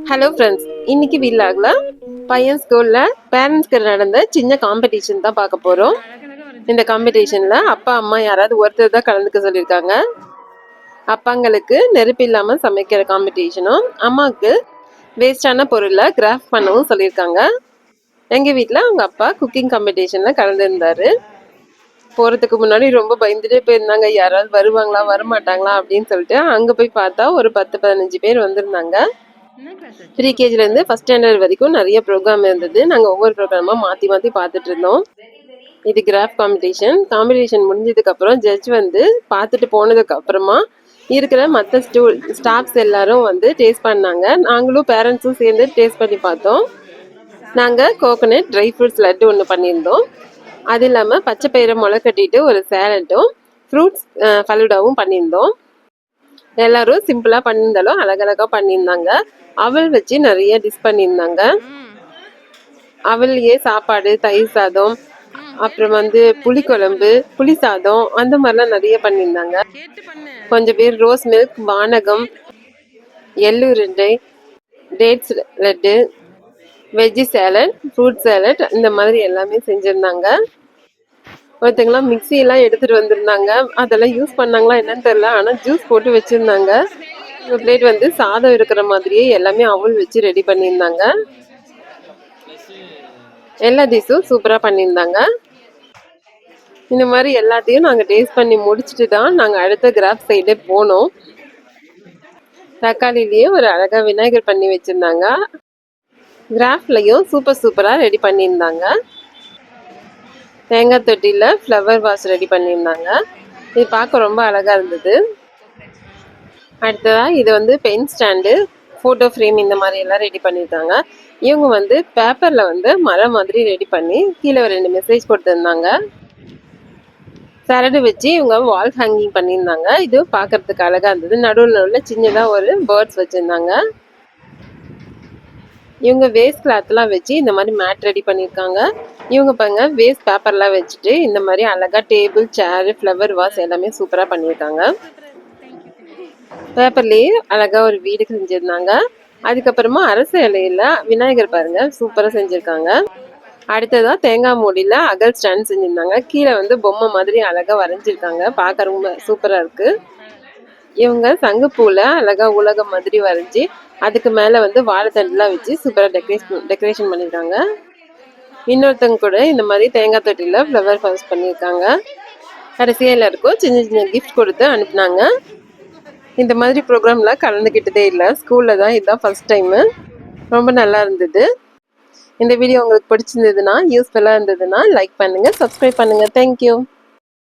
Hello friends, இன்னைக்கு வில்லாக்ல பையன் ஸ்கூல்ல பேரண்ட்ஸ்க்கு நடந்த சின்ன காம்படிஷன் தான் பார்க்க போறோம். இந்த காம்படிஷன்ல அப்பா அம்மா யாராவது ஒருத்தர் தான் கலந்துக்க சொல்லியிருக்காங்க. அப்பாங்களுக்கு நெருப்பு இல்லாம சமைக்கிற காம்படிஷனும், அம்மாவுக்கு வேஸ்டான பொருளை கிராஃப்ட் பண்ணவும் சொல்லியிருக்காங்க. எங்க வீட்டில் அவங்க அப்பா குக்கிங் காம்படிஷன்ல கலந்துருந்தாரு. போறதுக்கு முன்னாடி ரொம்ப பயந்துட்டே போயிருந்தாங்க, யாராவது வருவாங்களா வரமாட்டாங்களா அப்படின்னு சொல்லிட்டு. அங்க போய் பார்த்தா ஒரு 10-15 பேர் வந்திருந்தாங்க. ப்ரீகேஜிலேருந்து ஃபஸ்ட் ஸ்டாண்டர்ட் வரைக்கும் நிறைய ப்ரோக்ராம் இருந்தது. நாங்கள் ஒவ்வொரு ப்ரோக்ராமாக மாற்றி மாற்றி பார்த்துட்டு இருந்தோம். இது கிராஃப்ட் காம்படிஷன் முடிஞ்சதுக்கப்புறம் ஜட்ஜ் வந்து பார்த்துட்டு போனதுக்கப்புறமா இருக்கிற மற்ற ஸ்டாஃப்ஸ் எல்லாரும் வந்து டேஸ்ட் பண்ணாங்க. நாங்களும் பேரண்ட்ஸும் சேர்ந்து டேஸ்ட் பண்ணி பார்த்தோம். நாங்கள் கோகோனட் ட்ரை ஃப்ரூட்ஸ் லட்டு ஒன்று பண்ணியிருந்தோம். அது இல்லாமல் பச்சை பயிரை முளை கட்டிட்டு ஒரு சேலட்டும் ஃப்ரூட்ஸ் ஃபலூடாவும் பண்ணியிருந்தோம். எல்லாரும் சிம்பிளாக பண்ணியிருந்தாலும் அழகழகாக பண்ணியிருந்தாங்க. அவல் வச்சு நிறைய டிஷ் பண்ணியிருந்தாங்க. அவல்லையே சாப்பாடு, தயிர் சாதம், அப்புறம் வந்து புளிக்குழம்பு, புளி சாதம், அந்த மாதிரிலாம் நிறைய பண்ணியிருந்தாங்க. கொஞ்சம் பேர் ரோஸ் மில்க், வானகம், எள்ளு உருண்டை, dates laddu, veggie salad, fruit salad, இந்த மாதிரி எல்லாமே செஞ்சுருந்தாங்க. ஒருத்தங்களாம் மிக்சியெல்லாம் எடுத்துகிட்டு வந்திருந்தாங்க. அதெல்லாம் யூஸ் பண்ணாங்களா என்னன்னு தெரியல, ஆனால் ஜூஸ் போட்டு வச்சுருந்தாங்க. ஒரு பிளேட் வந்து சாதம் இருக்கிற மாதிரியே எல்லாமே அவல் வச்சு ரெடி பண்ணியிருந்தாங்க. எல்லா டிஷ்ஷும் சூப்பராக பண்ணியிருந்தாங்க. இந்த மாதிரி எல்லாத்தையும் நாங்கள் டேஸ்ட் பண்ணி முடிச்சுட்டு தான் நாங்கள் அடுத்த கிராஃப்ட் சைடே போனோம். தக்காளிலேயே ஒரு அழகாக விநாயகர் பண்ணி வச்சுருந்தாங்க. கிராஃப்ட்லையும் சூப்பராக ரெடி பண்ணியிருந்தாங்க. தேங்காய் தொட்டியில் ஃப்ளவர் வாஷ் ரெடி பண்ணியிருந்தாங்க. இது பார்க்க ரொம்ப அழகாக இருந்தது. அடுத்ததாக இது வந்து பென் ஸ்டாண்டு, ஃபோட்டோ ஃப்ரேம், இந்த மாதிரி எல்லாம் ரெடி பண்ணியிருக்காங்க. இவங்க வந்து பேப்பரில் வந்து மரம் மாதிரி ரெடி பண்ணி கீழே 2 மெசேஜ் கொடுத்துருந்தாங்க. சரடு வச்சு இவங்க வால் ஹேங்கிங் பண்ணியிருந்தாங்க. இது பார்க்கறதுக்கு அழகாக இருந்தது. நடுவில் சின்னதாக ஒரு பேர்ட்ஸ் வச்சுருந்தாங்க. இவங்க வேஸ்ட் கிளாத்லாம் வச்சு இந்த மாதிரி மேட் ரெடி பண்ணியிருக்காங்க. இவங்க பாருங்க வேஸ்ட் பேப்பர்லாம் வச்சுட்டு இந்த மாதிரி அழகாக டேபிள், சேரு, ஃப்ளவர் வாஸ் எல்லாமே சூப்பராக பண்ணியிருக்காங்க. பேப்பர்லேயே அழகாக ஒரு வீடு செஞ்சுருந்தாங்க. அதுக்கப்புறமா அரசு இலையில விநாயகர் பாருங்க சூப்பராக செஞ்சுருக்காங்க. அடுத்ததாக தேங்காய் மூடியில் அகல் ஸ்டாண்ட் செஞ்சுருந்தாங்க. கீழே வந்து பொம்மை மாதிரி அழகாக வரைஞ்சிருக்காங்க. பார்க்க ரொம்ப சூப்பராக இருக்குது. இவங்க சங்குப்பூவில் அழகாக உலகம் மாதிரி வரைஞ்சி அதுக்கு மேலே வந்து வாழைத்தண்டுலாம் வச்சு சூப்பராக டெக்கரேஷன் பண்ணியிருக்காங்க. இன்னொருத்தங்க கூட இந்த மாதிரி தேங்காய் தொட்டியில் ஃப்ளவர் ஹவுஸ் பண்ணியிருக்காங்க. கடைசியாக எல்லாருக்கும் சின்ன சின்ன கிஃப்ட் கொடுத்து அனுப்புனாங்க. இந்த மாதிரி ப்ரோக்ராம்லாம் கலந்துக்கிட்டதே இல்லை. ஸ்கூலில் தான் இதுதான் ஃபஸ்ட் டைமு. ரொம்ப நல்லா இருந்தது. இந்த வீடியோ உங்களுக்கு பிடிச்சிருந்ததுன்னா, யூஸ்ஃபுல்லாக இருந்ததுன்னா லைக் பண்ணுங்கள், சப்ஸ்கிரைப் பண்ணுங்கள். தேங்க்யூ.